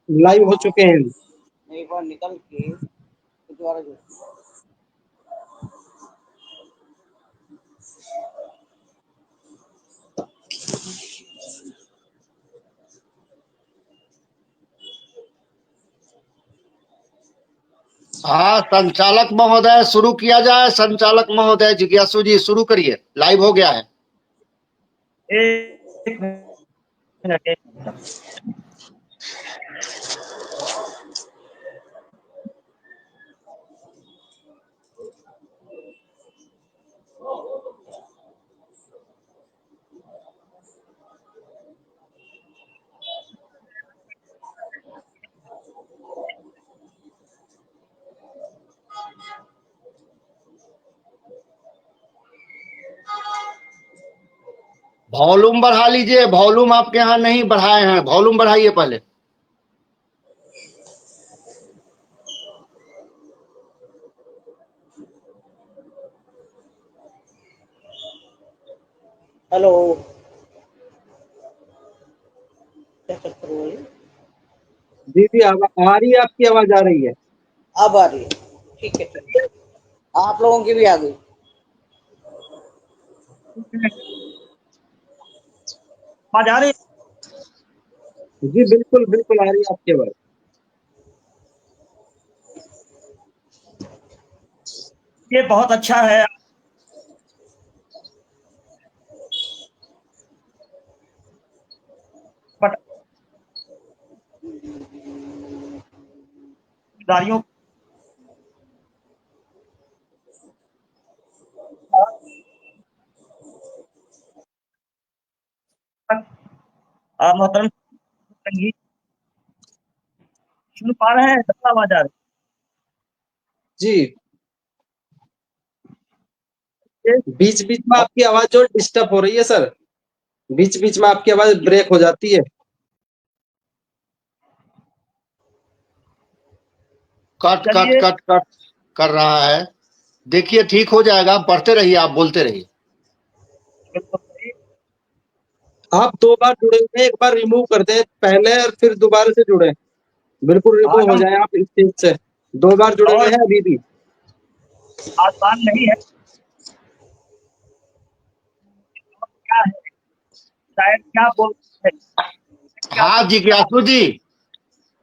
Live हो चुके हैं। एक बार निकल के दोबारा जुड़। हाँ, संचालक महोदय शुरू किया जाए। संचालक महोदय जिज्ञासु जी शुरू करिए, लाइव हो गया है। एक मिनट। वॉल्यूम बढ़ा लीजिए, वॉल्यूम आपके यहाँ नहीं बढ़ाए हैं, वॉल्यूम बढ़ाइए पहले। हेलो, क्या चक्कर हुआ ये? दीदी आ रही है, आपकी आवाज आ रही है। अब आ रही है, ठीक है ठीक है। आप लोगों की भी आ गई। आवाज आ रही है? जी बिल्कुल बिल्कुल आ रही है आपकी आवाज। ये बहुत अच्छा है। गाड़ियों मोहतरम संगीत सुन पा रहे हैं? सबका आवाज आ रही जी, है? बीच बीच में आपकी आवाज जो डिस्टर्ब हो रही है सर, बीच बीच में आपकी आवाज ब्रेक हो जाती है। कट कट चलिए, कट कट कर रहा है। देखिए ठीक हो जाएगा, पढ़ते रहिए, आप बोलते रहिए। आप 2 बार जुड़े हुए हैं, एक बार रिमूव कर दें पहले और फिर दोबारा से जुड़े, बिल्कुल रिमूव आज हो हम जाए आप इस चीज से। 2 बार जुड़े हुए और हैं अभी भी। आसान नहीं है। क्या है, शायद क्या बोलते हैं, क्या हाँ जिज्ञासु जी,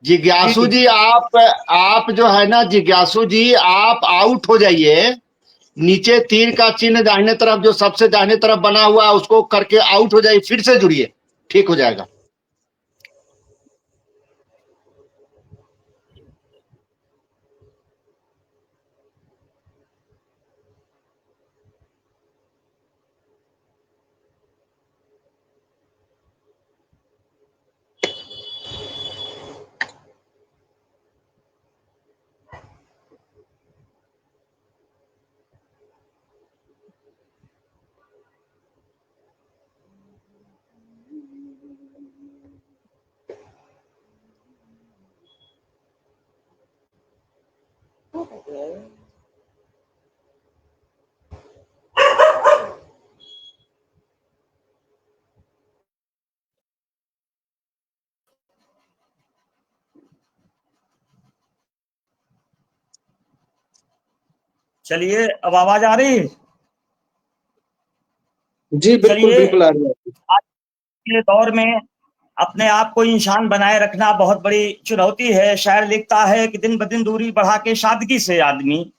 जिज्ञासु जी जी आप जो है ना जिज्ञासु जी, आप आउट हो जाइए। नीचे तीर का चिन्ह दाहिने तरफ जो सबसे दाहिने तरफ बना हुआ है उसको करके आउट हो जाइए, फिर से जुड़िए, ठीक हो जाएगा। चलिए, अब आवाज आ रही है? जी बिल्कुल चलिए, बिल्कुल आ रही है। आज के दौर में अपने आप को इंसान बनाए रखना बहुत बड़ी चुनौती है। शायर लिखता है कि दिन ब दिन दूरी बढ़ा के सादगी से आदमी,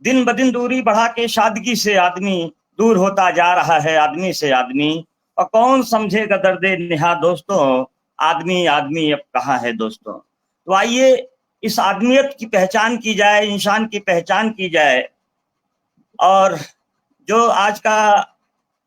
दिन ब दिन दूरी बढ़ा के सादगी से आदमी दूर होता जा रहा है आदमी से आदमी। और कौन समझेगा दर्दे निहा दोस्तों, आदमी आदमी अब कहाँ है दोस्तों। तो आइए इस आदमियत की पहचान की जाए, इंसान की पहचान की जाए। और जो आज का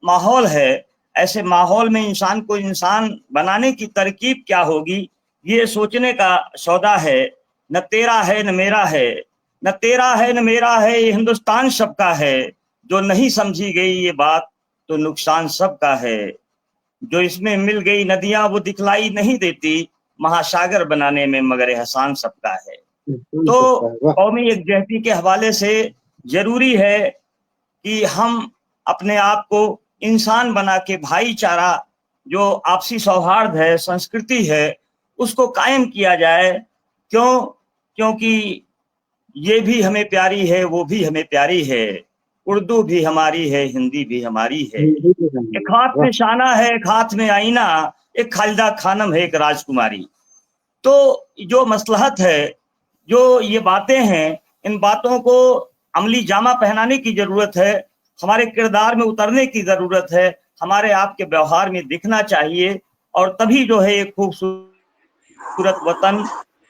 माहौल है, ऐसे माहौल में इंसान को इंसान बनाने की तरकीब क्या होगी, ये सोचने का सौदा है। न तेरा है न मेरा है, न तेरा है न मेरा है, ये हिंदुस्तान सबका है। जो नहीं समझी गई ये बात तो नुकसान सबका है। जो इसमें मिल गई नदियां वो दिखलाई नहीं देती, महासागर बनाने में मगर एहसान सबका है। तो वाह। कौमी यकजहती के हवाले से जरूरी है कि हम अपने आप को इंसान बना के भाईचारा, जो आपसी सौहार्द है, संस्कृति है, उसको कायम किया जाए। क्यों? क्योंकि ये भी हमें प्यारी है, वो भी हमें प्यारी है, उर्दू भी हमारी है, हिंदी भी हमारी है। एक हाथ में शाना है, एक हाथ में आईना, एक खालिदा खानम है, एक राजकुमारी। तो जो मसलहत है, जो ये बातें हैं, इन बातों को अमली जामा पहनाने की जरूरत है, हमारे किरदार में उतरने की जरूरत है, हमारे आपके व्यवहार में दिखना चाहिए। और तभी जो है एक खूबसूरत वतन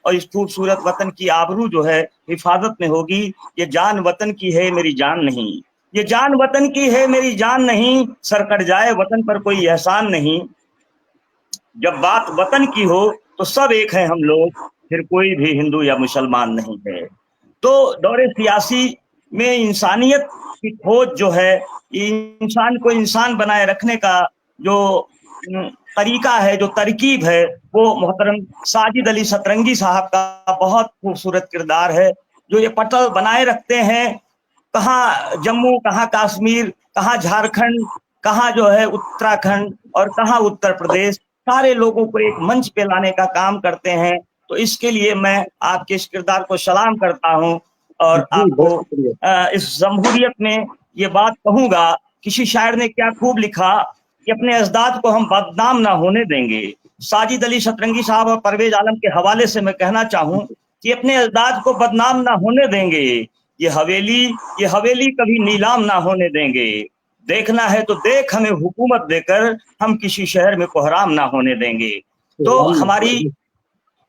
और इस खूबसूरत वतन की आबरू जो है हिफाजत में होगी। ये जान वतन की है, मेरी जान नहीं, ये जान वतन की है, मेरी जान नहीं, सर कट जाए वतन पर कोई एहसान नहीं। जब बात वतन की हो तो सब एक है हम लोग, फिर कोई भी हिंदू या मुसलमान नहीं है। तो दौरे सियासी में इंसानियत की खोज जो है, इंसान को इंसान बनाए रखने का जो तरीका है, जो तरकीब है, वो मोहतरम साजिद अली सतरंगी साहब का बहुत खूबसूरत किरदार है, जो ये पटल बनाए रखते हैं। कहाँ जम्मू, कहाँ कश्मीर, कहाँ झारखंड, कहाँ जो है उत्तराखंड और कहाँ उत्तर प्रदेश, सारे लोगों को एक मंच पे लाने का काम करते हैं। तो इसके लिए मैं आपके इस किरदार को सलाम करता हूँ और आपको इस जमहूरियत में ये बात कहूंगा। किसी शायर ने क्या खूब लिखा कि अपने अजदाद को हम बदनाम ना होने देंगे। साजिद अली सतरंगी साहब और परवेज आलम के हवाले से मैं कहना चाहूं कि अपने अजदाद को बदनाम ना होने देंगे, ये हवेली कभी नीलाम ना होने देंगे। देखना है तो देख हमें हुकूमत देकर, हम किसी शहर में कोहराम ना होने देंगे। तो हमारी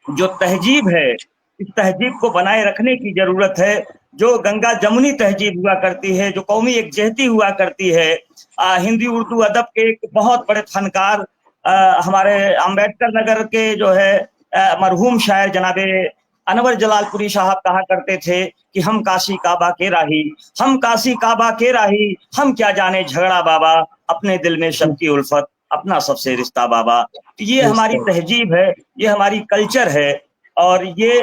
जो तहजीब है, इस तहजीब को बनाए रखने की जरूरत है। जो गंगा जमुनी तहजीब हुआ करती है, जो कौमी एकजहती हुआ करती है। हिंदी उर्दू अदब के एक बहुत बड़े फनकार हमारे अम्बेडकर नगर के जो है मरहूम शायर जनाबे अनवर जलालपुरी साहब कहा करते थे कि हम काशी काबा के राही, हम काशी काबा के राही, हम क्या जाने झगड़ा बाबा, अपने दिल में सबकी उल्फत, अपना सबसे रिश्ता बाबा। तो ये हमारी तहजीब है, ये हमारी कल्चर है, और ये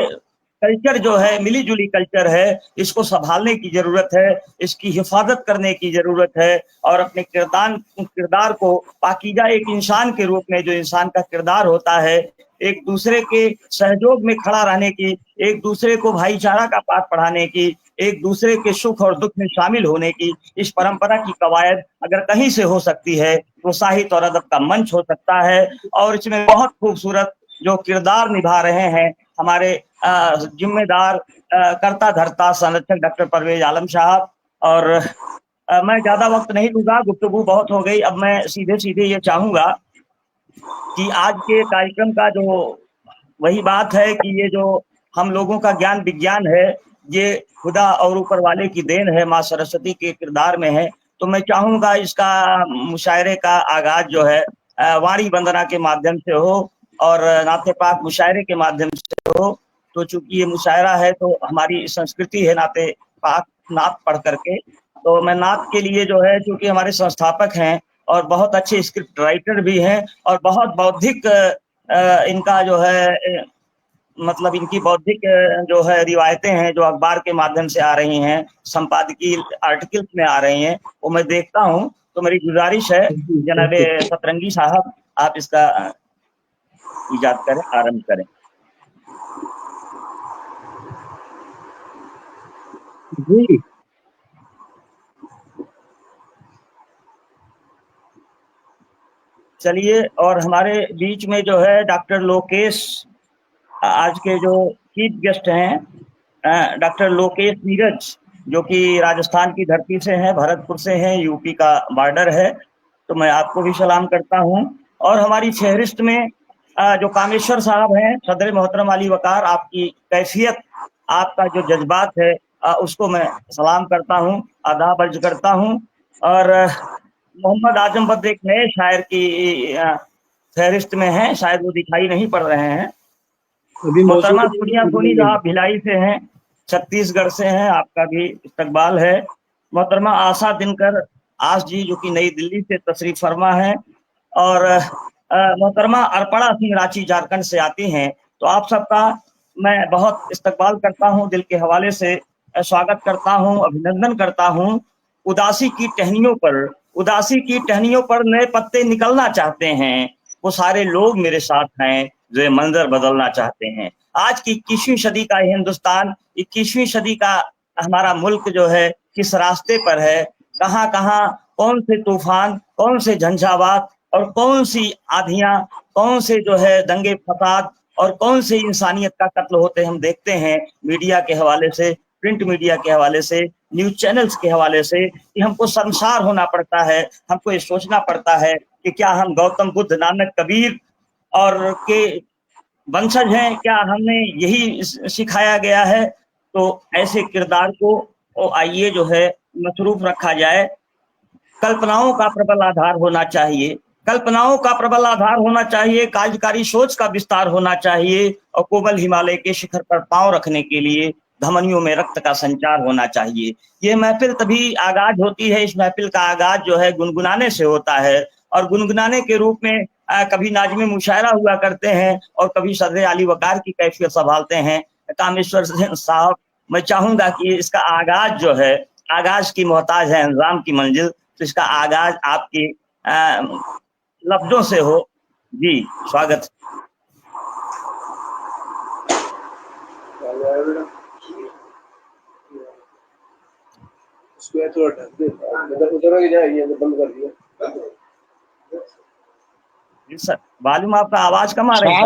कल्चर जो है मिली जुली कल्चर है, इसको संभालने की जरूरत है, इसकी हिफाजत करने की जरूरत है। और अपने किरदार को पाकीज़ा एक इंसान के रूप में, जो इंसान का किरदार होता है, एक दूसरे के सहयोग में खड़ा रहने की, एक दूसरे को भाईचारा का पाठ पढ़ाने की, एक दूसरे के सुख और दुख में शामिल होने की, इस परंपरा की कवायद अगर कहीं से हो सकती है तो साहित्य और अदब का मंच हो सकता है। और इसमें बहुत खूबसूरत जो किरदार निभा रहे हैं हमारे जिम्मेदार कर्ता धर्ता संरक्षक डॉक्टर परवेज आलम साहब। और मैं ज्यादा वक्त नहीं लूंगा, गुफ्तगू बहुत हो गई। अब मैं सीधे सीधे ये चाहूंगा कि आज के कार्यक्रम का जो वही बात है कि ये जो हम लोगों का ज्ञान विज्ञान है, ये खुदा और ऊपर वाले की देन है, माँ सरस्वती के किरदार में है। तो मैं चाहूंगा इसका मुशायरे का आगाज जो है वाणी वंदना के माध्यम से हो और नाते पाक मुशायरे के माध्यम से हो। तो चूंकि ये मुशायरा है तो हमारी संस्कृति है नाते पाक नात पढ़ करके। तो मैं नात के लिए जो है, चूंकि हमारे संस्थापक हैं और बहुत अच्छे स्क्रिप्ट राइटर भी हैं और बहुत बौद्धिक इनका जो है मतलब इनकी बौद्धिक जो है रिवायतें हैं जो अखबार के माध्यम से आ रही हैं, संपादकीय आर्टिकल्स में आ रही हैं, वो मैं देखता हूं। तो मेरी गुजारिश है जनाबे सतरंगी साहब, आप इसका इजाद करें, आरंभ करें। जी चलिए, और हमारे बीच में जो है डॉक्टर लोकेश, आज के जो चीफ गेस्ट हैं डॉक्टर लोकेश नीरज, जो कि राजस्थान की धरती से हैं, भरतपुर से हैं, यूपी का बॉर्डर है। तो मैं आपको भी सलाम करता हूं। और हमारी फहरिस्त में जो कामेश्वर साहब हैं, सदर मोहतरम अली वकार, आपकी कैफियत, आपका जो जज्बात है उसको मैं सलाम करता हूं, आदाब अर्ज करता हूं। और मोहम्मद आजम बद्र एक नए शायर की फहरिस्त में हैं, शायद वो दिखाई नहीं पड़ रहे हैं। मोहतरमा सोनिया सोनी साहब भिलाई से हैं, छत्तीसगढ़ से हैं, आपका भी इस्तकबाल है। मोहतरमा आशा दिनकर आस जी, जो कि नई दिल्ली से तशरीफ फरमा है। और मोहतरमा अर्पणा सिंह रांची झारखंड से आती हैं। तो आप सबका मैं बहुत इस्तकबाल करता हूं, दिल के हवाले से स्वागत करता हूं, अभिनंदन करता हूं। उदासी की टहनियों पर उदासी की टहनियों पर नए पत्ते निकलना चाहते हैं, वो सारे लोग मेरे साथ हैं जो ये मंजर बदलना चाहते हैं। आज की 21वीं सदी का हिंदुस्तान, 21वीं सदी का हमारा मुल्क जो है किस रास्ते पर है, कहाँ कहाँ कौन से तूफान, कौन से झंझावात और कौन सी आंधियां, कौन से जो है दंगे फसाद और कौन से इंसानियत का कत्ल होते हम देखते हैं मीडिया के हवाले से, प्रिंट मीडिया के हवाले से, न्यूज चैनल्स के हवाले से, कि हमको शर्मसार होना पड़ता है। हमको ये सोचना पड़ता है कि क्या हम गौतम बुद्ध, नानक, कबीर और के वंशज हैं, क्या हमने यही सिखाया गया है? तो ऐसे किरदार को आइए जो है मसरूफ रखा जाए। कल्पनाओं का प्रबल आधार होना चाहिए, कल्पनाओं का प्रबल आधार होना चाहिए, कार्यकारी सोच का विस्तार होना चाहिए और कोमल हिमालय के शिखर पर पांव रखने के लिए धमनियों में रक्त का संचार होना चाहिए। ये महफिल तभी आगाज होती है, इस महफिल का आगाज जो है गुनगुनाने से होता है और गुनगुनाने के रूप में कभी नाज़िम मुशायरा हुआ करते हैं और कभी सदर अली वकार की कैफियत संभालते हैं। कामेश्वर साहब, मैं चाहूंगा कि इसका आगाज जो है, आगाज की मोहताज है अंजाम की मंजिल, तो इसका आगाज आपके लफ्जों से हो। जी, स्वागत। सर मालूम, आपका आवाज कम आ रही है।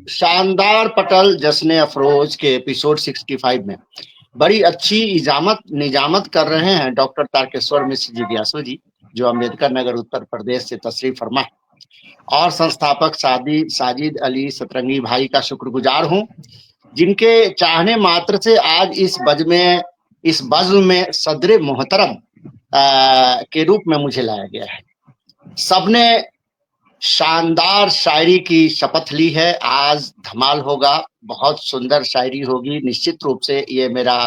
शानदार पटल जश्न अफरोज के एपिसोड 65 में बड़ी अच्छी निजामत कर रहे हैं डॉक्टर तारकेश्वर मिश्र जिज्ञासु जी, जो अम्बेडकर नगर उत्तर प्रदेश से तशरीफ फरमा है, और संस्थापक साजिद अली सतरंगी भाई का शुक्रगुजार हूं, जिनके चाहने मात्र से आज इस बज़्म में सदरे मोहतरम के रूप में मुझे लाया गया है। सबने शानदार शायरी की शपथ ली है, आज धमाल होगा, बहुत सुंदर शायरी होगी निश्चित रूप से, ये मेरा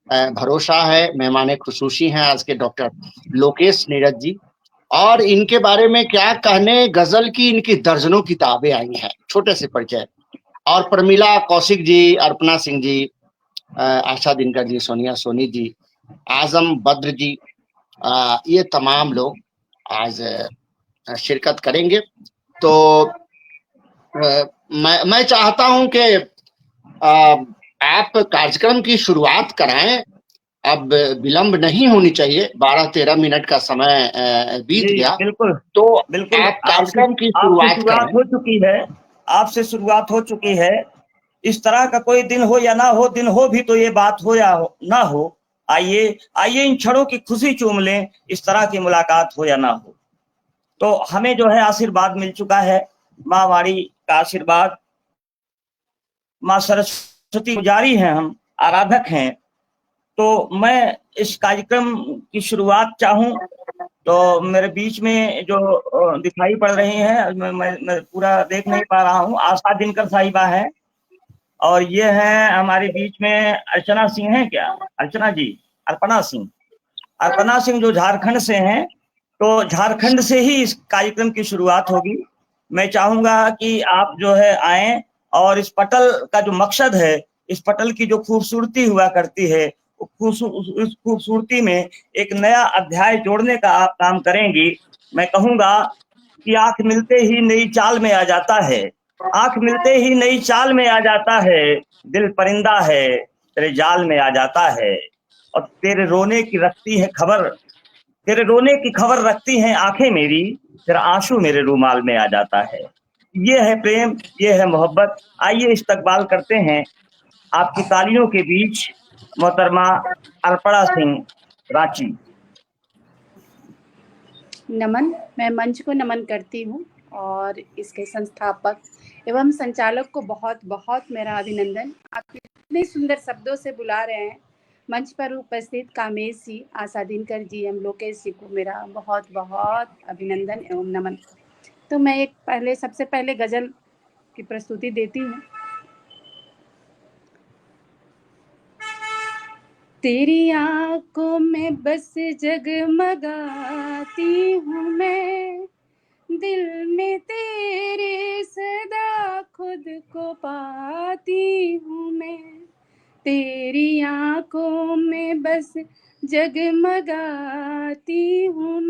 भरोसा है। मेहमान खुसूसी हैं आज के डॉक्टर लोकेश नीरज जी, और इनके बारे में क्या कहने, गजल की इनकी दर्जनों किताबें आई हैं, छोटे से परिचय। और प्रमिला कौशिक जी, अर्पणा सिंह जी, आशा दिनकर जी, सोनिया सोनी जी, आजम बद्र जी, ये तमाम लोग आज शिरकत करेंगे। तो मैं चाहता हूं कि आप कार्यक्रम की शुरुआत कराएं, अब विलंब नहीं होनी चाहिए, 12-13 मिनट का समय बीत गया। बिल्कुल, तो बिल्कुल आप कार्यक्रम की शुरुआत हो चुकी है, आपसे शुरुआत हो चुकी है। इस तरह का कोई दिन हो या ना हो, दिन हो भी तो ये बात हो या ना हो, आइए इन क्षणों की खुशी चूम लें, इस तरह की मुलाकात हो या ना हो। तो हमें जो है आशीर्वाद मिल चुका है, माँ वाणी का आशीर्वाद, माँ सरस्वती पुजारी हैं, हम आराधक हैं। तो मैं इस कार्यक्रम की शुरुआत चाहूं तो मेरे बीच में जो दिखाई पड़ रही हैं, मैं पूरा देख नहीं पा रहा हूं, आशा दिनकर साहिबा है, और ये है हमारे बीच में अर्चना सिंह है क्या, अर्चना जी, अर्पणा सिंह जो झारखंड से हैं। तो झारखंड से ही इस कार्यक्रम की शुरुआत होगी। मैं चाहूंगा कि आप जो है आए और इस पटल का जो मकसद है, इस पटल की जो खूबसूरती हुआ करती है, उस खूबसूरती में एक नया अध्याय जोड़ने का आप काम करेंगी। मैं कहूंगा कि आंख मिलते ही नई चाल में आ जाता है, आंख मिलते ही नई चाल में आ जाता है, दिल परिंदा है तेरे जाल में आ जाता है, और तेरे रोने की रखती है खबर, तेरे रोने की खबर रखती हैं आंखें मेरी, तेरा आंसू मेरे रूमाल में आ जाता है। ये है प्रेम, ये है मोहब्बत। आइए इस्तकबाल करते हैं आपकी तालियों के बीच मोहतरमा अर्पणा सिंह, रांची। नमन, मैं मंच को नमन करती हूँ और इसके संस्थापक एवं संचालक को बहुत बहुत मेरा अभिनंदन। आप इतने सुंदर शब्दों से बुला रहे हैं। मंच पर उपस्थित कामेश जी, आशा दिनकर जी, एवं लोकेश जी को मेरा बहुत बहुत अभिनंदन एवं नमन। तो मैं सबसे पहले गजल की प्रस्तुति देती हूँ। तेरी आंखों में बस जगमगाती हूँ मैं, दिल में तेरे सदा खुद को पाती हूँ मैं। तेरी आंखों में बस जगमगाती हूँ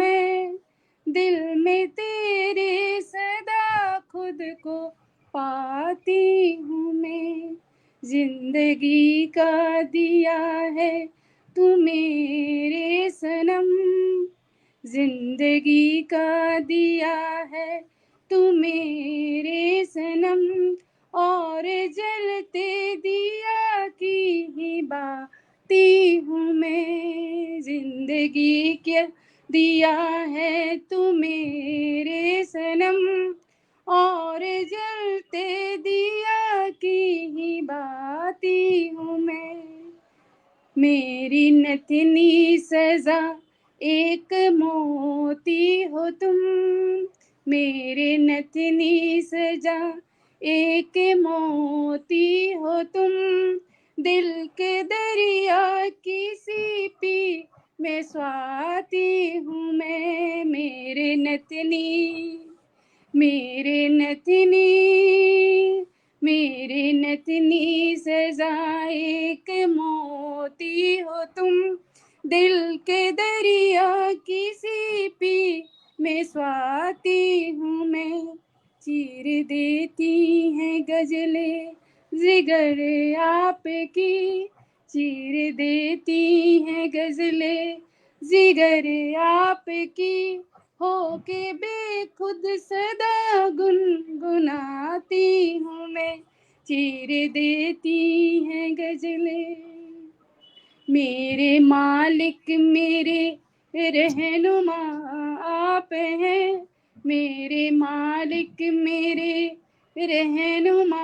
दिल में तेरे सदा खुद को पाती हूँ मैं। जिंदगी का दिया है तू मेरे सनम, जिंदगी का दिया है तू मेरे सनम, और जलते दिया की ही बाती हूँ मैं। जिंदगी क्या दिया है तू मेरे सनम, और जलते दिया की ही बाती हूँ मैं। मेरी नथनी सजा एक मोती हो तुम, मेरे नथनी सजा एक मोती हो तुम, दिल के दरिया की सीपी में स्वाति हूँ मैं। मेरे नथनी, मेरे नथनी, मेरे नथनी सजा एक मोती हो तुम, दिल के दरिया की सीपी में स्वाति हूँ मैं। चीर देती हैं गजलें जिगर आपकी, चीर देती हैं गजलें जिगर आपकी, होके बेखुद सदा गुनगुनाती हूँ मैं। चीर देती हैं गजलें। मेरे मालिक मेरे रहनुमा आप हैं, मेरे मालिक मेरे रहनुमा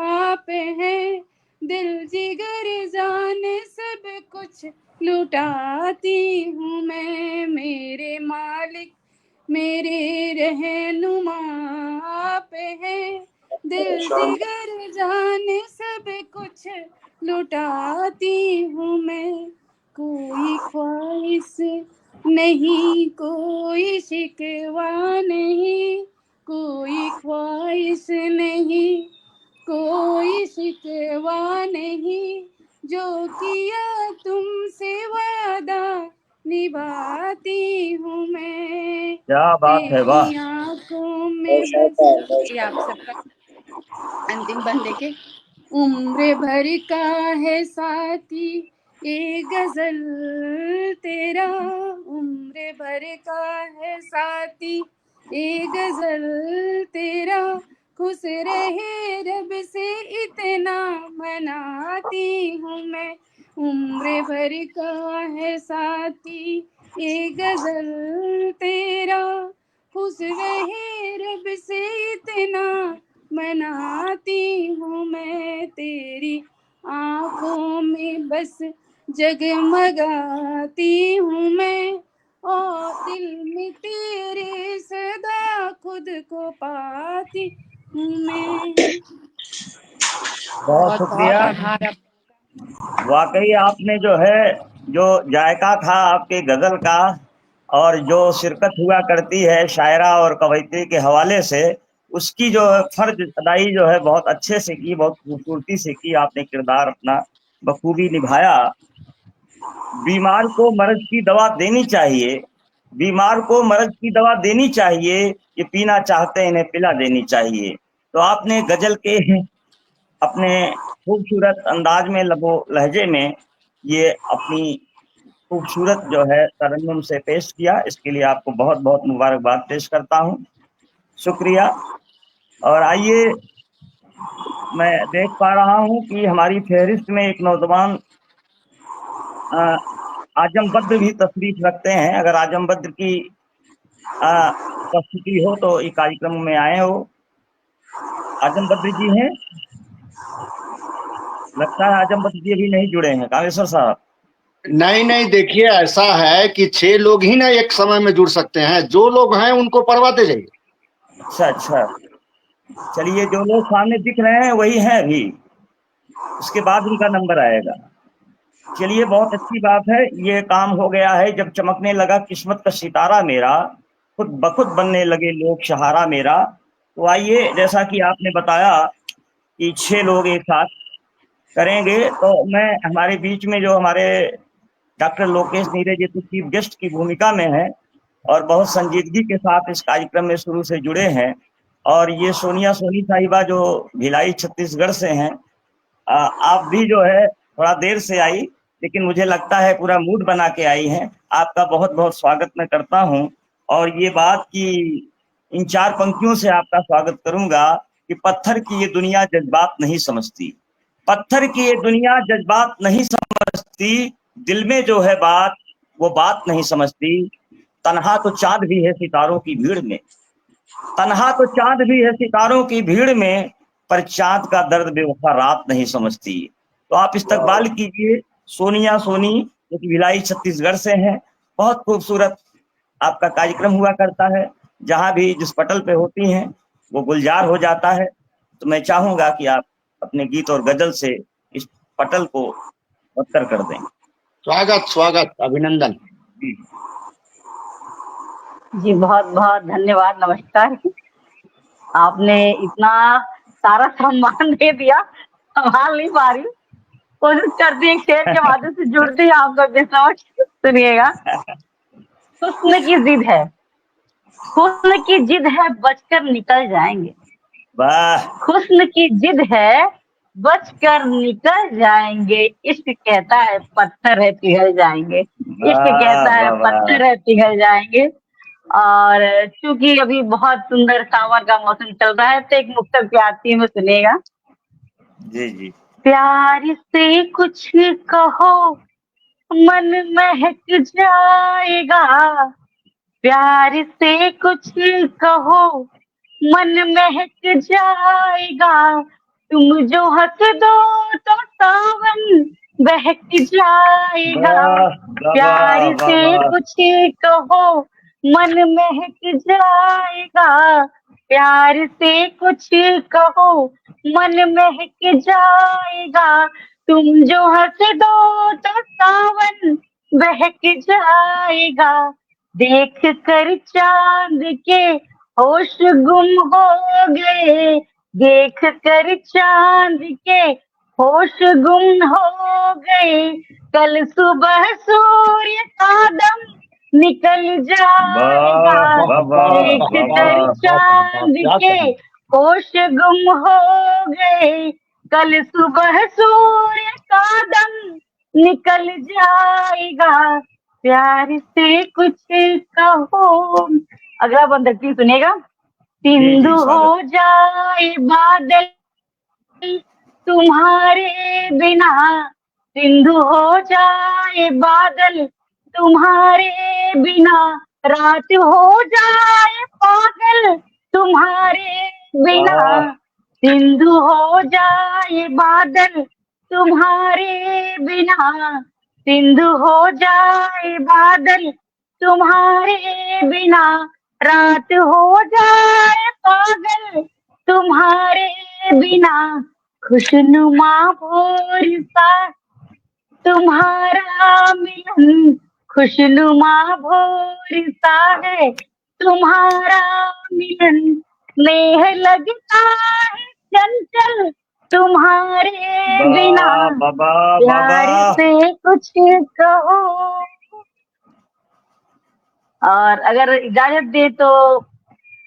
आप हैं, दिल जिगर जान सब कुछ लुटाती हूँ मैं। मेरे मालिक मेरे रहनुमा आप हैं, दिल जिगर जान सब कुछ लुटाती हूँ मैं। कोई ख्वाहिश नहीं, कोई शिकवा नहीं, कोई ख्वाहिश नहीं, कोई शिकवा नहीं, जो किया तुमसे वादा निभाती हूँ मैं। क्या बात है, वाह। तेरी आंखों में बस, ये आप सबका अंतिम बंदे के। उम्र भर का है साथी ये गजल तेरा, उम्र भर का है साथी ये गजल तेरा, खुश रहे रब से इतना मनाती हूँ मैं। उम्र भर का है साथी ये गजल तेरा, खुश रहे रब से इतना मनाती हूँ मैं। तेरी आँखों में बस जगमगाती हूँ मैं, और दिल में तेरे सदा खुद को पाती हूँ मैं। बहुत शुक्रिया। आभार। वाकई आपने जो है, जो जायका था आपके गजल का, और जो शिरकत हुआ करती है शायरा और कवयित्री के हवाले से, उसकी जो फर्ज अदाई जो है बहुत अच्छे से की, बहुत खूबसूरती से की आपने, किरदार अपना बखूबी निभाया। बीमार को मर्ज की दवा देनी चाहिए, बीमार को मर्ज की दवा देनी चाहिए, ये पीना चाहते हैं इन्हें पिला देनी चाहिए। तो आपने गजल के अपने खूबसूरत अंदाज में, लबो लहजे में ये अपनी खूबसूरत जो है तरन्नुम से पेश किया, इसके लिए आपको बहुत बहुत मुबारकबाद पेश करता हूँ। शुक्रिया। और आइए, मैं देख पा रहा हूँ कि हमारी फहरिस्त में एक नौजवान आजम बद्र भी तशरीफ रखते हैं। अगर आजम बद्र की उपस्थिति हो तो इस कार्यक्रम में आए हो। आजम बद्र जी हैं? लगता है आजम बद्र जी अभी नहीं जुड़े हैं। कामेश्वर साहब? नहीं नहीं, देखिए ऐसा है कि 6 लोग ही ना एक समय में जुड़ सकते हैं, जो लोग हैं उनको परवाते जाइए। अच्छा अच्छा, चलिए, जो लोग सामने दिख रहे हैं वही हैं अभी, उसके बाद उनका नंबर आएगा। चलिए, बहुत अच्छी बात है। ये काम हो गया है जब चमकने लगा किस्मत का सितारा मेरा, खुद बखुद बनने लगे लोग सहारा मेरा। तो आइए, जैसा कि आपने बताया कि 6 लोग एक साथ करेंगे, तो मैं हमारे बीच में जो हमारे doctor Lokesh Neeraj ji chief guest की भूमिका में है, और बहुत संजीदगी के साथ इस कार्यक्रम में शुरू से जुड़े हैं। और ये सोनिया सोनी साहिबा जो भिलाई छत्तीसगढ़ से हैं, आप भी जो है थोड़ा देर से आई, लेकिन मुझे लगता है पूरा मूड बना के आई हैं। आपका बहुत बहुत स्वागत मैं करता हूं। और ये बात कि इन 4 पंक्तियों से आपका स्वागत करूंगा कि पत्थर की ये दुनिया जज्बात नहीं समझती, पत्थर की ये दुनिया जज्बात नहीं समझती, दिल में जो है बात वो बात नहीं समझती। तन्हा तो चांद भी है सितारों की भीड़ में, तन्हा तो चांद भी है सितारों की भीड़ में, पर चांद का दर्द बेवफा रात नहीं समझती। तो आप इस्तकबाल कीजिए सोनिया सोनी, जो कि भिलाई छत्तीसगढ़ से हैं। बहुत खूबसूरत आपका कार्यक्रम हुआ करता है, जहां भी जिस पटल पे होती हैं वो गुलजार हो जाता है। तो मैं चाहूंगा कि आप अपने गीत और गजल से इस पटल को बदतर कर दें। स्वागत स्वागत, अभिनंदन। जी बहुत बहुत धन्यवाद, नमस्कार। आपने इतना सारा सम्मान दे दिया, संभाल नहीं पा रही हूँ। कोशिश करती है शेर के माध्यम से जुड़ती है आप लोग के समझ। सुनिएगा, हुस्न की जिद है, हुस्न की जिद है, बचकर निकल जाएंगे। वाह, हुस्न की जिद है, बचकर निकल जाएंगे। इश्क कहता है पत्थर है पिघल जाएंगे, इश्क कहता है पत्थर है पिघल जाएंगे। और चूंकि अभी बहुत सुंदर सावन का मौसम चल रहा है, तो एक मुक्तक पे आती है, मैं सुनिएगा। जी जी। प्यार से कुछ कहो मन महक जाएगा, प्यार से कुछ कहो मन महक जाएगा, तुम जो हंस दो तो सावन बहक जाएगा। प्यार से कुछ कहो मन महक जाएगा, प्यार से कुछ कहो मन महक जाएगा, तुम जो हंस दो तो सावन बहक जाएगा। देख कर चांद के होश गुम हो गए, देख कर चांद के होश गुम हो गए, कल सुबह सूर्य का दम निकल जाएगा। देख कर चांद के होश गुम हो गए, कल सुबह सूर्य का दम निकल जाएगा। प्यार से कुछ कहो। अगला बंद रखती सुनेगा। सिंधु हो जाए बादल तुम्हारे बिना, सिंधु हो जाए बादल तुम्हारे बिना, रात हो जाए पागल तुम्हारे बिना, सिंधु हो जाए बादल तुम्हारे बिना, सिंधु हो जाए बादल तुम्हारे बिना, रात हो जाए पागल तुम्हारे बिना, खुशनुमा भोर सा तुम्हारा मिलन, खुशनुमा भोर सा है तुम्हारा मिलन, नेह लगता है चंचल तुम्हारे बिना, प्यार से कुछ कहो। और अगर इजाजत दे तो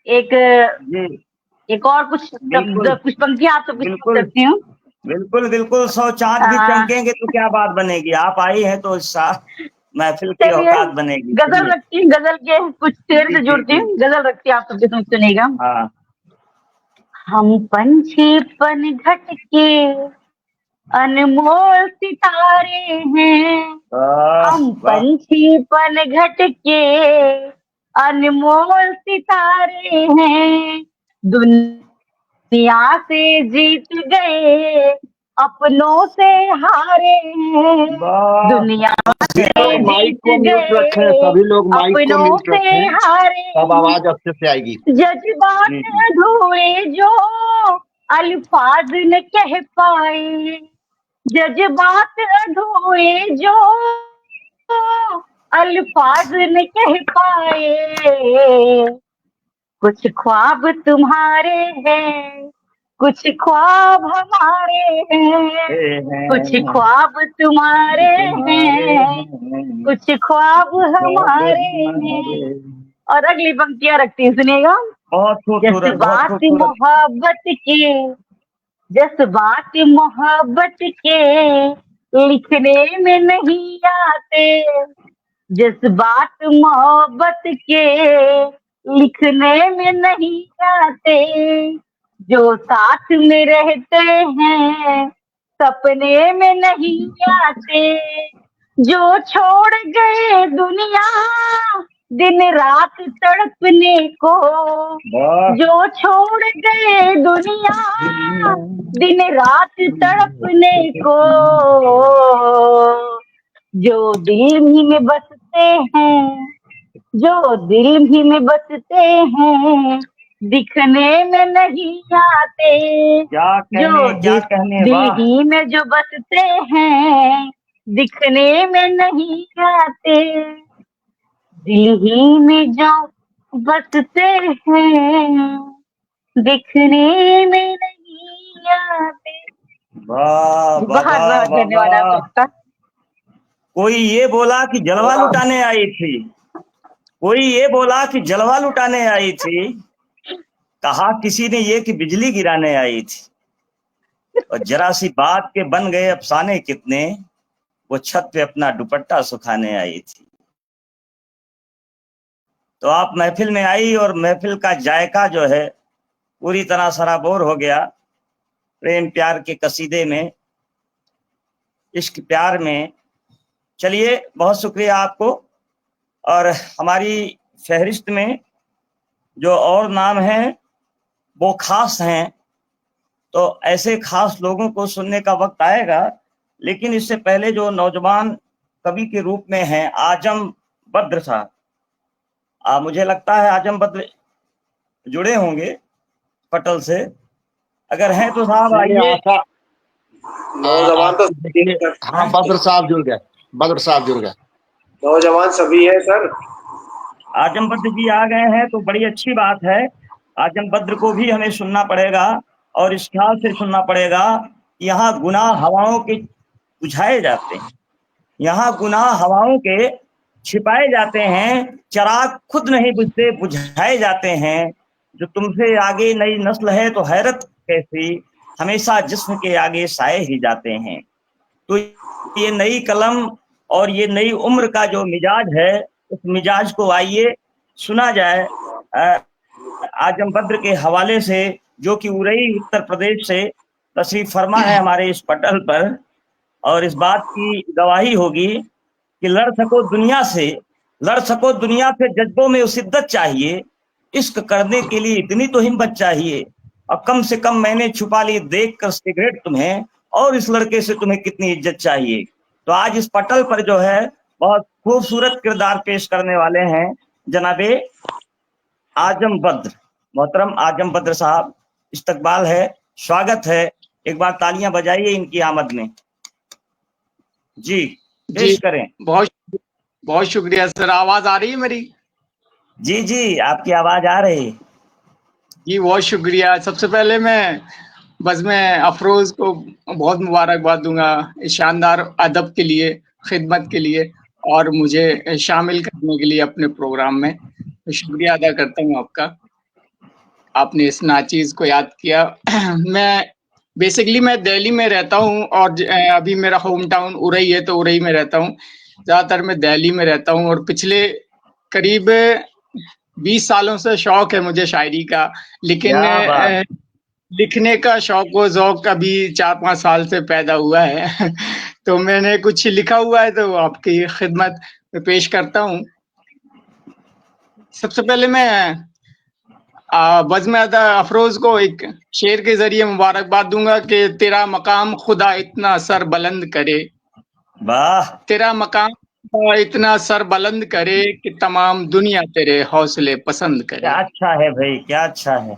एक और कुछ पंक्तियां आप सबको सुना सकती हूँ। बिल्कुल बिल्कुल, 100 चांद भी चमकेंगे तो क्या बात बनेगी। आप आई है तो महफिल की औकात बनेगी। गजल रखती हूँ, गजल के कुछ शेर से जुड़ती हूँ, गजल रखती हूँ, आप सबके साथ सुनेगा। हम पंछी पनघट के अनमोल सितारे हैं, हम पंछी पनघट के अनमोल सितारे हैं, दुनिया से जीत गए अपनों से हारे हैं, दुनिया से जीत गए सभी लोग माइक को अपनों म्यूट से रखें, हारे, तब आवाज अच्छे से आएगी। जज्बात अधूरे जो अल्फाज न कह पाए, जज्बात अधूरे जो अल्फाज न कह पाए, कुछ ख्वाब तुम्हारे हैं, कुछ ख्वाब हमारे हैं, कुछ ख्वाब तुम्हारे हैं, कुछ ख्वाब हमारे हैं, और अगली पंक्तियां रखती हैं, सुनिएगा। बहुत खूबसूरत, बहुत जज्बात खूबसूरत। मोहब्बत के, जज्बात मोहब्बत के लिखने में नहीं आते, जज्बात मोहब्बत के लिखने में नहीं आते, जो साथ में रहते हैं सपने में नहीं आते, जो छोड़ गए दुनिया दिन रात तड़पने को, वाह, जो छोड़ गए दुनिया दिन रात तड़पने को, जो दिल ही में बसते हैं, जो दिल ही में बसते हैं दिखने में नहीं आते, क्या कहने, जो क्या दिल कहने, दिल वाह। ही में जो बसते हैं दिखने में नहीं आते, दिल ही में जो बसते हैं दिखने में नहीं आते। वाह, बहुत वाह, बहुत वाह, धन्यवाद वाह। आपका। कोई ये बोला कि जलवा लुटाने आई थी, कोई ये बोला कि जलवा लुटाने आई थी, कहा किसी ने ये कि बिजली गिराने आई थी, और जरा सी बात के बन गए अफसाने कितने, वो छत पे अपना दुपट्टा सुखाने आई थी। तो आप महफिल में आई और महफिल का जायका जो है पूरी तरह सराबोर हो गया। प्रेम प्यार के कसीदे में, इश्क प्यार में। चलिए, बहुत शुक्रिया आपको। और हमारी फहरिस्त में जो और नाम हैं वो खास हैं, तो ऐसे खास लोगों को सुनने का वक्त आएगा। लेकिन इससे पहले जो नौजवान कवि के रूप में हैं आजम बद्र साहब, मुझे लगता है आजम बद्र जुड़े होंगे पटल से, अगर हैं तो साहब आइए। नौजवान तो हाँ, बद्र साहब जुड़ गए, बद्र साहब जुड़ गए। नौजवान सभी है सर। आजम बद्र जी आ गए हैं तो बड़ी अच्छी बात है। आजम बद्र को भी हमें सुनना पड़ेगा और इस ख्याल से सुनना पड़ेगा, यहाँ गुनाह हवाओं के बुझाए जाते हैं, यहाँ गुनाह हवाओं के छिपाए जाते हैं, चराग खुद नहीं बुझते बुझाए जाते हैं, जो तुमसे आगे नई नस्ल है तो हैरत कैसी, हमेशा जिस्म के आगे साए ही जाते हैं। तो ये नई कलम और ये नई उम्र का जो मिजाज है, उस मिजाज को आइए सुना जाए आजम बद्र के हवाले से, जो कि उरई उत्तर प्रदेश से तशरीफ फरमा है हमारे इस पटल पर। और इस बात की गवाही होगी कि लड़ सको दुनिया से, लड़ सको दुनिया से जज्बों में शिद्दत चाहिए, इश्क करने के लिए इतनी तो हिम्मत चाहिए, और कम से कम मैंने छुपा ली देख कर सिगरेट तुम्हें, और इस लड़के से तुम्हें कितनी इज्जत चाहिए। तो आज इस पटल पर जो है बहुत खूबसूरत किरदार पेश करने वाले हैं जनाबे आजम बद्र, मोहतरम आजम बद्र साहब। इस्तकबाल है, स्वागत है, एक बार तालियां बजाइए इनकी आमद में। जी, पेश करें। बहुत बहुत शुक्रिया सर। आवाज आ रही है मेरी? जी जी, आपकी आवाज आ रही है जी, बहुत शुक्रिया। सबसे पहले मैं अफरोज को बहुत मुबारकबाद दूंगा इस शानदार अदब के लिए, खिदमत के लिए और मुझे शामिल करने के लिए अपने प्रोग्राम में। तो शुक्रिया अदा करता हूँ आपका, आपने इस नाचीज को याद किया। मैं दिल्ली में रहता हूँ और अभी मेरा होम टाउन उरई है, तो उरई में रहता हूँ। ज़्यादातर मैं दिल्ली में रहता हूँ और पिछले करीब 20 सालों से शौक है मुझे शायरी का, लेकिन लिखने का शौक व ज़ौक अभी 4-5 साल से पैदा हुआ है। तो मैंने कुछ लिखा हुआ है, तो आपकी खिदमत में पेश करता हूँ। सबसे पहले मैं बज़्म अफरोज को एक शेर के जरिए मुबारकबाद दूंगा कि तेरा मकाम खुदा इतना सर बुलंद करे, वाह, तेरा मकाम इतना सर बुलंद करे कि तमाम दुनिया तेरे हौसले पसंद करे। क्या अच्छा है भाई, क्या अच्छा है।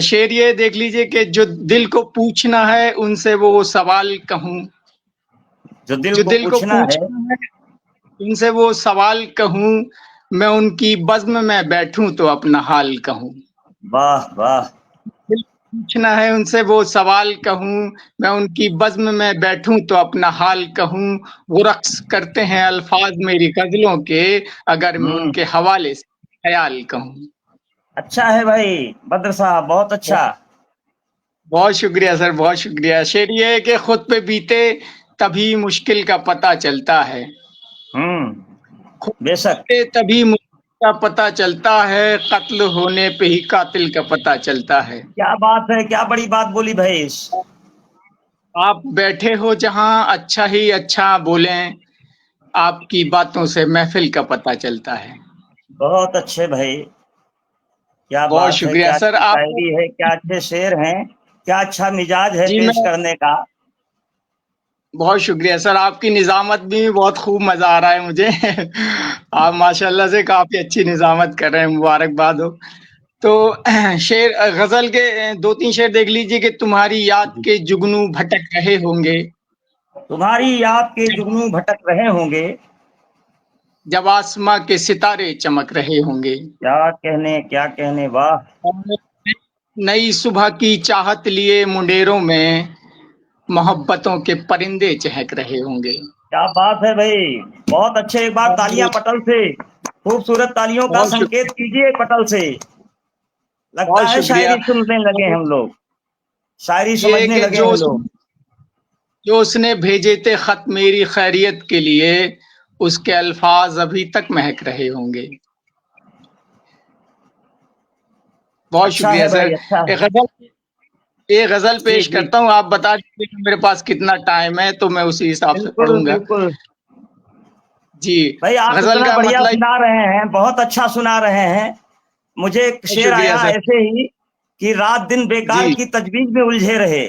शेर ये देख लीजिए कि जो दिल को पूछना है उनसे वो सवाल कहूं, जो दिल को पूछना है उनसे वो सवाल कहूं, मैं उनकी बज़्म में बैठूं तो अपना हाल कहूं। वाह वाह। पूछना है उनसे वो सवाल कहूँ, मैं उनकी बज़्म में बैठूं तो अपना हाल कहूँ। वो रक्स करते हैं अल्फाज मेरी गजलों के, अगर मैं उनके हवाले से ख्याल कहूँ। अच्छा है भाई बद्र साहब, बहुत अच्छा। बहुत शुक्रिया सर, बहुत शुक्रिया। शेर ये है कि खुद पे बीते तभी मुश्किल का पता चलता है, खुद बेशक। पे तभी मुश्किल का पता चलता है, कत्ल होने पे ही कातिल का पता चलता है। क्या बात है, क्या बड़ी बात बोली भाई। आप बैठे हो जहां अच्छा ही अच्छा बोलें, आपकी बातों से महफिल का पता चलता है। बहुत अच्छे भाई, क्या बहुत बात है, शुक्रिया क्या सर। अच्छी आप शायरी है, क्या अच्छे शेर हैं, क्या अच्छा मिजाज है जी पेश मैं करने का। बहुत शुक्रिया सर, आपकी निजामत भी बहुत खूब मजा आ रहा है मुझे। आप माशाल्लाह से काफी अच्छी निजामत कर रहे हैं, मुबारकबाद हो। तो शेर गजल के 2-3 शेर देख लीजिए कि तुम्हारी याद के जुगनू भटक रहे होंगे, तुम्हारी याद के जुगनू भटक रहे होंगे, जब आसमां के सितारे चमक रहे होंगे, क्या कहने, वाह। और नई सुबह की चाहत लिए मुंडेरों में मोहब्बतों के परिंदे चहक रहे होंगे। क्या बात है भाई, बहुत अच्छे। एक बार तालियां पटल से, खूबसूरत तालियों का बहुत संकेत शुक्रिया, कीजिए पटल से। लगता बहुत है शुक्रिया। शायरी सुनने लगे हम लोग, शायरी ये है समझने कि लगे हैं लोग। जो उसने भेजे थे खत मेरी खैरियत के लिए, उसके अल्फाज अभी तक महक रहे होंगे। बहुत अच्छा शुक्रिया है सर। भाई, अच्छा है। एक गजल जी पेश जी, करता हूँ, आप बता दीजिए कि मेरे पास कितना टाइम है तो मैं उसी हिसाब से बिल्कुल पढ़ूंगा। बिल्कुल। जी। भाई आप गजल इतना का बढ़िया मतलब। सुना रहे हैं, बहुत अच्छा सुना रहे हैं। मुझे एक बहुत शेर शुक्रिया आया सर। ऐसे ही कि रात दिन बेकार जी। की तजवीज में उलझे रहे,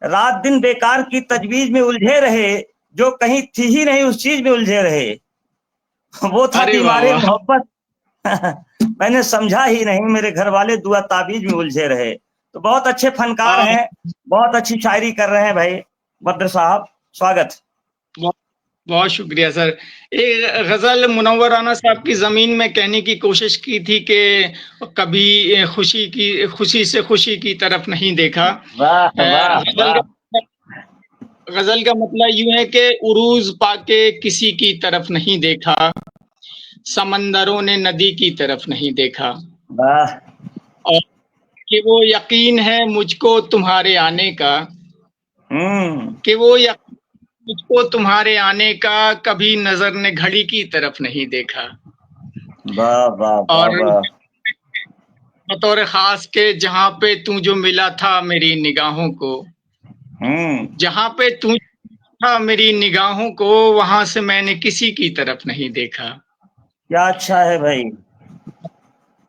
रात दिन बेकार की तजवीज में उलझे रहे, जो कहीं थी ही नहीं उस चीज में उलझे रहे। वो था अरे वाह बीमारी वाह। मोहब्बत, मैंने समझा ही नहीं, मेरे घर वाले दुआ ताबीज में उलझे रहे। तो बहुत अच्छे फनकार आ, हैं, बहुत अच्छी शायरी कर रहे हैं भाई बद्र साहब, स्वागत। बहुत बहुत शुक्रिया सर। एक गजल मुनव्वर राना साहब की जमीन में कहने की कोशिश की थी कि कभी खुशी से खुशी की तरफ नहीं देखा। वाह वाह गजल वाह। का गजल का मतलब यूं है कि उरूज पाके किसी की तरफ नहीं देखा, समंदरों ने नदी की तरफ नहीं देखा, वाह। और कि वो यकीन है मुझको तुम्हारे आने का, हम्म। कि वो यकीन मुझको तुम्हारे आने का, कभी नजर ने घड़ी की तरफ नहीं देखा। वाह वाह वाह और वाह। बतौर खास के जहाँ पे तू जो मिला था मेरी निगाहों को, हम्म। जहाँ पे तू था मेरी निगाहों को, वहां से मैंने किसी की तरफ नहीं देखा। क्या अच्छा है भाई।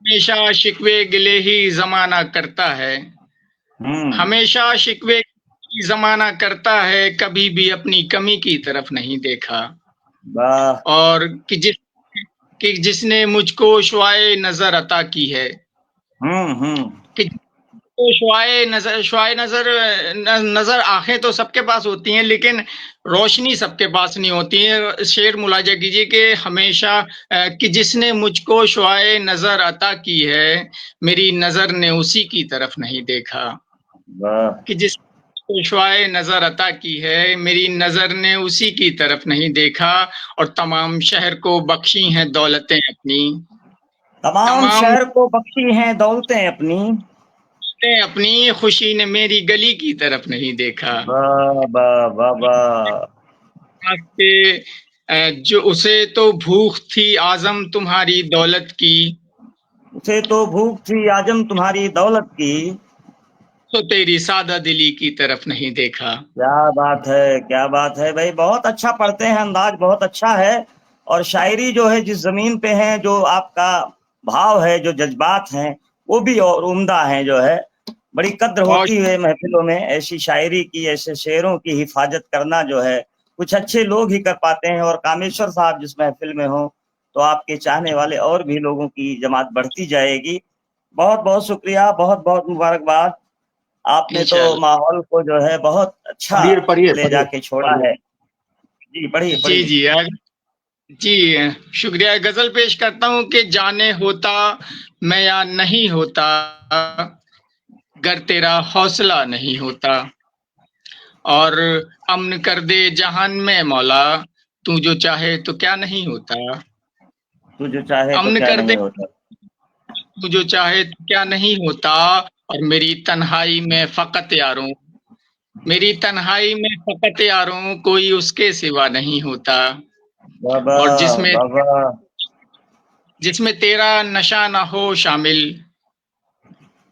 हमेशा शिकवे गिले ही जमाना करता है, हम्म। हमेशा शिकवे ही जमाना करता है, कभी भी अपनी कमी की तरफ नहीं देखा। वाह। और कि जिसने मुझको शुआए नजर अता की है, हम्म। कि तो शुआए नजर नजर आंखें तो सबके पास होती हैं, लेकिन रोशनी सबके पास नहीं होती है। शेर मुलाजा कीजिए कि हमेशा कि जिसने मुझको शुआए नजर अता की है, मेरी नजर ने उसी की तरफ नहीं देखा। वाह। कि जिसको शुआए नजर अता की है, मेरी नजर ने उसी की तरफ नहीं देखा। और तमाम शहर को बख्शी हैं दौलतें अपनी, तमाम तमाम शहर को बख्शी हैं दौलतें अपनी। ने अपनी, खुशी ने मेरी गली की तरफ नहीं देखा। वाह वाह वाह वाह। के जो उसे तो भूख थी आजम तुम्हारी दौलत की, उसे तो भूख थी आजम तुम्हारी दौलत की। तो तेरी सादा दिली की तरफ नहीं देखा। क्या बात है, क्या बात है भाई, बहुत अच्छा पढ़ते हैं, अंदाज बहुत अच्छा है। और शायरी जो है जिस जमीन पे है, जो आपका भाव है, जो जज्बात हैं, वो भी और उम्दा है जो है। बड़ी कद्र बहुत होती है महफिलों में ऐसी शायरी की, ऐसे शेरों की हिफाजत करना जो है कुछ अच्छे लोग ही कर पाते हैं। और कामेश्वर साहब जिस महफिल में हो तो आपके चाहने वाले और भी लोगों की जमात बढ़ती जाएगी। बहुत बहुत शुक्रिया, बहुत बहुत मुबारकबाद। आपने तो इंशाल्लाह। माहौल को जो है बहुत अच्छा पढ़िए पढ़िए ले पढ़िए जाके छोड़ा पढ़िए। है। जी पढ़िए जी पढ़िए। जी जी शुक्रिया। गजल पेश करता हूँ कि जाने होता मैं या नहीं होता, गर तेरा हौसला नहीं होता। और अमन कर दे जहान में मौला, तू जो चाहे तो क्या नहीं होता। तू जो चाहे तो अमन क्या कर नहीं दे होता। तू जो चाहे तो क्या नहीं होता। और मेरी तन्हाई में फकत यारों, मेरी तन्हाई में फकत यारों, कोई उसके सिवा नहीं होता। बाबा और जिसमें बाबा जिसमें तेरा नशा ना हो शामिल,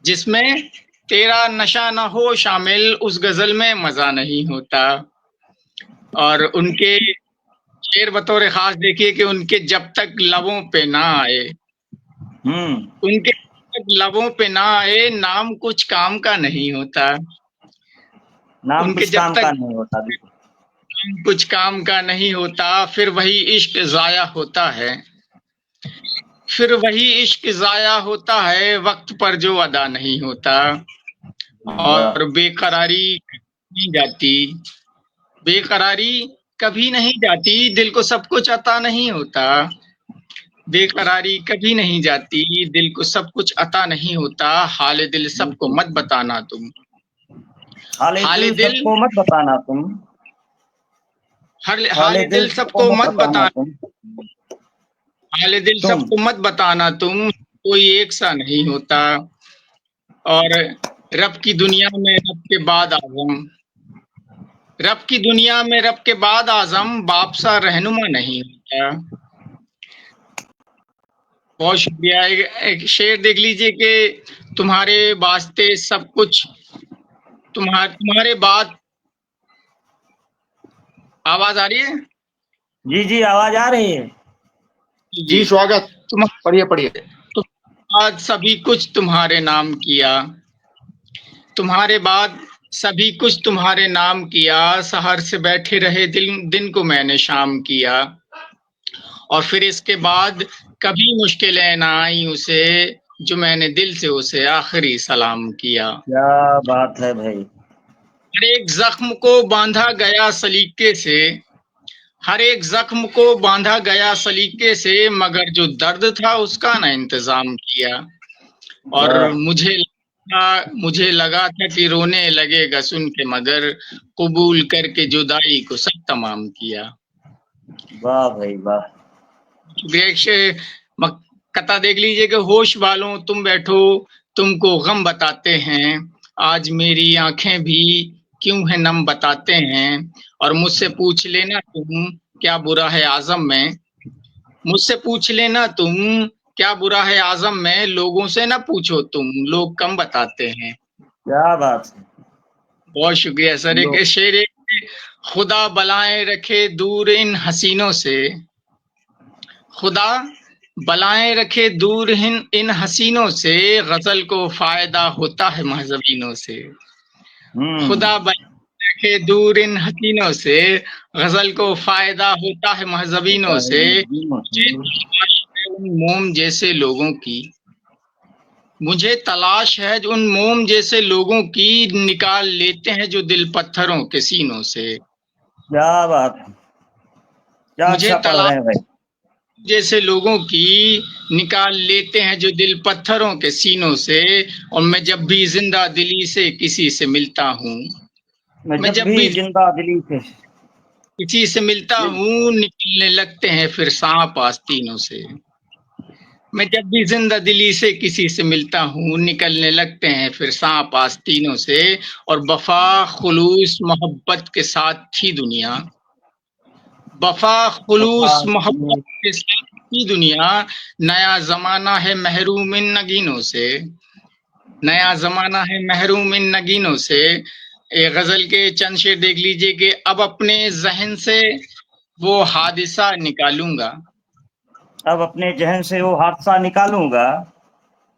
जिसमें तेरा नशा ना हो शामिल, उस गजल में मजा नहीं होता। और उनके शेर बतौर खास देखिए कि उनके जब तक लबों पे ना आए, उनके जब तक लबों पे ना आए, नाम कुछ काम का नहीं होता। नाम उनके कुछ जब काम तक का नहीं होता। बिल्कुल। नाम कुछ काम का नहीं होता, फिर वही इश्क जाया होता है। फिर वही इश्क जाया होता है, वक्त पर जो अदा नहीं होता। और बेकरारी नहीं जाती, बेकरारी कभी नहीं जाती, दिल को सब कुछ अता नहीं होता। बेकरारी कभी नहीं जाती, दिल को सब कुछ अता नहीं होता। हाल दिल सबको मत बताना तुम, हाले हाल दिल दिल सबको मत बताना तुम, हाल दिल सबको मत बताना, तुम। हाल दिल तुम सबको मत बताना तुम, कोई एक सा नहीं होता। और रब की दुनिया में रब के बाद आजम, रब की दुनिया में रब के बाद आजम, बाप सा रहनुमा नहीं होता। बहुत शुक्रिया। एक शेर देख लीजिए कि तुम्हारे वास्ते सब कुछ, तुम्हारे बाद, आवाज आ रही है? जी जी आवाज आ रही है। जी स्वागत। तुम पढ़िए पढ़िए। आज सभी कुछ तुम्हारे नाम किया, तुम्हारे बाद सभी कुछ तुम्हारे नाम किया। सहर से बैठे रहे दिन को मैंने शाम किया। और फिर इसके बाद कभी मुश्किलें ना आई उसे, जो मैंने दिल से उसे आखिरी सलाम किया। क्या बात है भाई। हर एक जख्म को बांधा गया सलीके से, हर एक जख्म को बांधा गया सलीके से, मगर जो दर्द था उसका ना इंतजाम किया। और मुझे लगा था कि रोने लगेगा सुन के, मगर कबूल करके जुदाई को सब तमाम किया। वाह भाई वाह। कथा देख लीजिए कि होश वालों तुम बैठो, तुमको गम बताते हैं, आज मेरी आंखें भी क्यों है नम बताते हैं। और मुझसे पूछ लेना तुम क्या बुरा है आजम में, मुझसे पूछ लेना तुम क्या बुरा है आजम में, लोगों से ना पूछो तुम, लोग कम बताते हैं। क्या बात है। बहुत शुक्रिया सर। एक शेर, खुदा बलाएं रखे दूर इन हसीनों से, खुदा बलाएं रखे दूर इन हसीनों से, गजल को फायदा होता है महजबीनों से। खुदा बलाएं रखे दूर इन हसीनों से, गजल को फायदा होता है महजबीनों से। उन मोम जैसे लोगों की, मुझे तलाश है उन मोम जैसे लोगों की, निकाल लेते हैं जो दिल पत्थरों के सीनों से। क्या बात है। क्या मुझे अच्छा पढ़ रहे हैं भाई। जैसे लोगों की निकाल लेते हैं जो दिल पत्थरों के सीनों से। और मैं जब भी जिंदा दिली से किसी से मिलता हूँ, मैं जब भी जिंदा दिली से किसी से मिलता हूँ, निकलने लगते हैं फिर सांप आस्तीनों से। मैं जब भी जिंदा दिली से किसी से मिलता हूँ, निकलने लगते हैं फिर सांप आस्तीनों से। और वफा खुलूस मोहब्बत के साथ थी दुनिया, वफा खुलूस मोहब्बत के साथ थी दुनिया। नया जमाना है महरूम इन नगीनों से, नया जमाना है महरूम इन नगीनों से। एक गजल के चंद शेर देख लीजिए कि अब अपने जहन से वो हादिसा निकालूंगा, अब अपने जहन से वो हादसा निकालूंगा,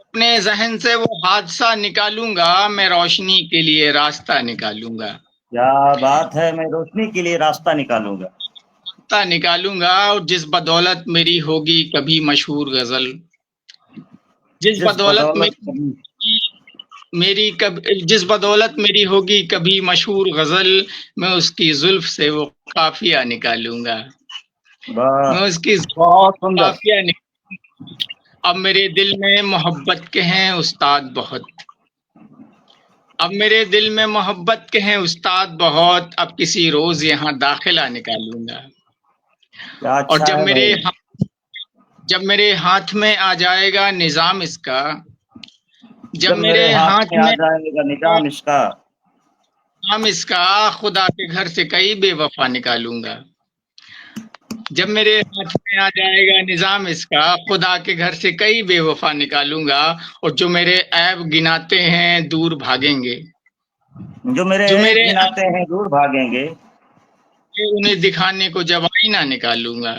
अपने जहन से वो हादसा निकालूंगा, मैं रोशनी के लिए रास्ता निकालूंगा। क्या बात है। मैं रोशनी के लिए रास्ता निकालूंगा, रास्ता निकालूंगा। और जिस बदौलत मेरी होगी कभी मशहूर गजल, जिस बदौलत जिस बदौलत मेरी होगी कभी मशहूर गजल, मैं उसकी जुल्फ से वो काफिया निकालूंगा, मैं उसकी बहुत सुंदर। काफिया अब मेरे दिल में मोहब्बत के हैं उस्ताद बहुत, अब मेरे दिल में मोहब्बत के हैं उस्ताद बहुत, अब किसी रोज यहाँ दाखिला निकालूंगा। क्या और अच्छा है भाई। जब मेरे हाथ में आ जाएगा निजाम इसका, जब मेरे हाथ में आ जाएगा निजाम इसका, हम इसका खुदा के घर से कई बेवफा निकालूंगा। जब मेरे हाथ में आ जाएगा निजाम इसका, खुदा के घर से कई बेवफा निकालूंगा। और जो मेरे ऐब गिनाते हैं दूर भागेंगे, जो मेरे गिनाते हैं दूर भागेंगे, उन्हें दिखाने को जब आईना निकालूंगा,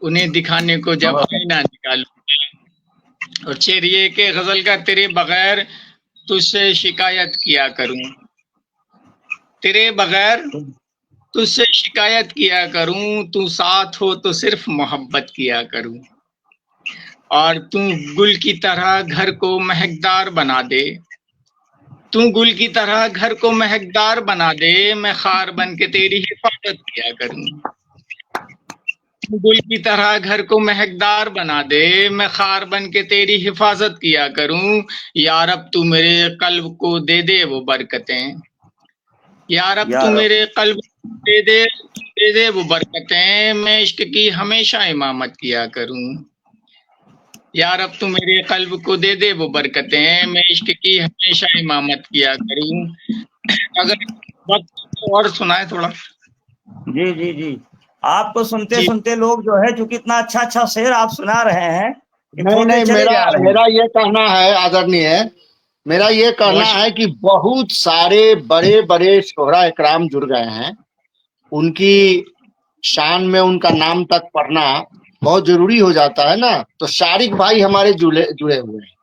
उन्हें दिखाने को जब आईना निकालूंगा। और शेर ये के गजल का, तेरे बगैर तुझसे शिकायत किया करूं, तेरे बगैर तुझसे शिकायत किया करूं, तू साथ हो तो सिर्फ मोहब्बत किया करूं। और तू गुल की तरह घर को महकदार बना दे, तू गुल की तरह घर को महकदार बना दे, मैं खार बन के तेरी हिफाजत किया करूं। तू गुल की तरह घर को महकदार बना दे, मैं खार बन के तेरी हिफाजत किया करूं। यार अब तू मेरे कल्ब को दे दे वो बरकतें, यार अब तू मेरे कल्ब दे दे वो बरकतें, मैं इश्क की हमेशा इमामत किया करूं। यार अब तू मेरे कल्ब को दे दे वो बरकतें, मैं इश्क की हमेशा इमामत किया करूं। अगर वक्त और सुनाए थोड़ा। जी जी जी, आपको सुनते सुनते लोग जो है, चूंकि इतना अच्छा अच्छा शेर आप सुना रहे हैं, नहीं, मेरा ये कहना है आदरणीय, मेरा ये कहना है कि बहुत सारे बड़े बड़े शोहरा इकराम जुड़ गए हैं, उनकी शान में उनका नाम तक पढ़ना बहुत जरूरी हो जाता है ना। तो शारिक भाई हमारे जुड़े हुए हैं,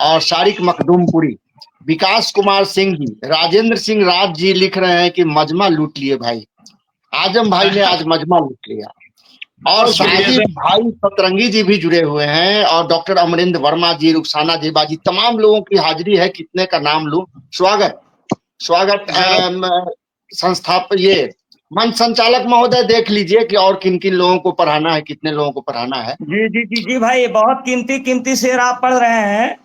और शारिक मखदूमपुरी, विकास कुमार सिंह जी, राजेंद्र सिंह राज जी लिख रहे हैं कि मजमा लूट लिए भाई, आजम भाई ने आज मजमा लूट लिया। और साजिद भाई सतरंगी जी भी जुड़े हुए हैं, और डॉक्टर अमरिंद वर्मा जी, रुखसाना जेबाजी, तमाम लोगों की हाजिरी है। कितने का नाम लूं। स्वागत ये मंच संचालक महोदय देख लीजिए कि और किन किन लोगों को पढ़ाना है, कितने लोगों को पढ़ाना है। जी जी जी जी भाई, बहुत कीमती शेर आप पढ़ रहे हैं।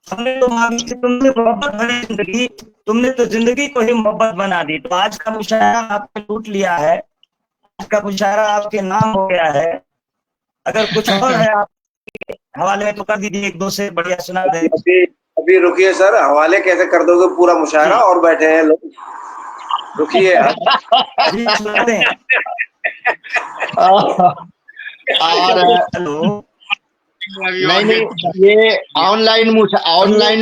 हमने तो मांगी कि तुमने मोहब्बत भरी जिंदगी, तुमने तो जिंदगी को ही मोहब्बत बना दी। तो आज का मुशायरा आपने लूट लिया है, आज का मुशायरा आपके नाम हो गया है। अगर कुछ और है आपके हवाले में तो कर दीजिए, एक दो से बढ़िया सुना दे। अभी रुकिए सर, हवाले कैसे कर दोगे पूरा मुशायरा, और बैठे हैं लोग, रुकिए जी सुना दें। नहीं, ये ऑनलाइन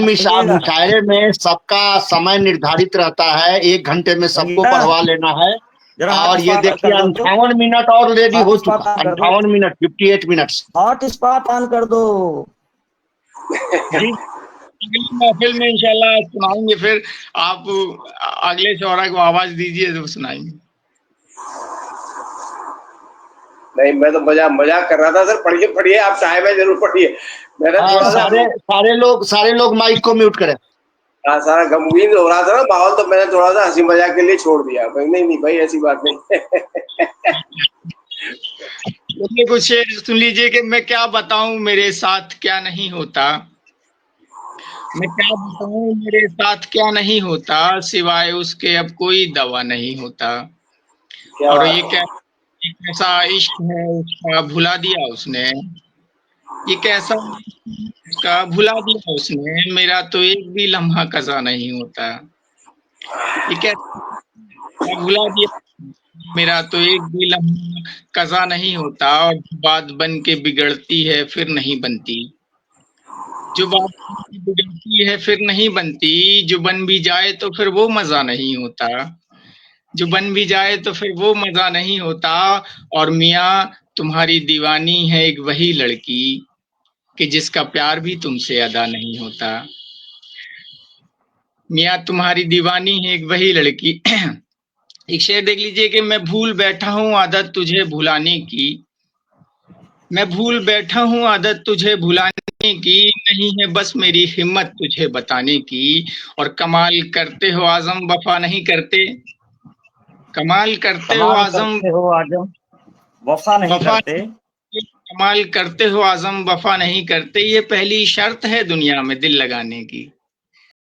मुशायरे में सबका समय निर्धारित रहता है, 1 घंटे में सबको पढ़वा लेना है। और ये देखिए 58 मिनट ऑलरेडी हो चुका, 58 minute, 58 minute. Hot spot on कर दो। महफिल में इंशाल्लाह सुनाएंगे, फिर आप अगले शोहरा को आवाज दीजिए तो सुनाएंगे। नहीं, मैं तो मजाक कर रहा था सर। पढ़िए आप, चाहे में जरूर पढ़िए। सारे लोग माइक को म्यूट करें। हाँ, सारा गमगीन हो रहा था ना माहौल, तो मैंने थोड़ा सा हंसी मजाक के लिए छोड़ दिया भाई। नहीं भाई, ऐसी बात नहीं। कुछ शेर सुन लीजिए कि मैं क्या बताऊं मेरे साथ क्या नहीं होता, मैं क्या बताऊं मेरे साथ क्या नहीं होता, सिवाय उसके अब कोई दवा नहीं होता। और ये कैसा इश्क है उसका भुला दिया उसने, ये कैसा उसका भुला दिया उसने, मेरा तो एक भी लम्हा कज़ा नहीं होता। ये कैसा भुला दिया, मेरा तो एक भी लम्हा कज़ा नहीं होता। और बात बन के बिगड़ती है फिर नहीं बनती, जो बात बिगड़ती है फिर नहीं बनती, जो बन भी जाए तो फिर वो मजा नहीं होता, जो बन भी जाए तो फिर वो मजा नहीं होता। और मियाँ तुम्हारी दीवानी है एक वही लड़की कि जिसका प्यार भी तुमसे अदा नहीं होता। मियाँ तुम्हारी दीवानी है एक वही लड़की। एक शेर देख लीजिए कि मैं भूल बैठा हूँ आदत तुझे भुलाने की, मैं भूल बैठा हूँ आदत तुझे भुलाने की, नहीं है बस मेरी हिम्मत तुझे बताने की। और कमाल करते हो आजम वफा नहीं करते, कमाल करते हो आजम वफा नहीं करते, कमाल करते हो आजम वफा नहीं करते। ये पहली शर्त है दुनिया में दिल लगाने की,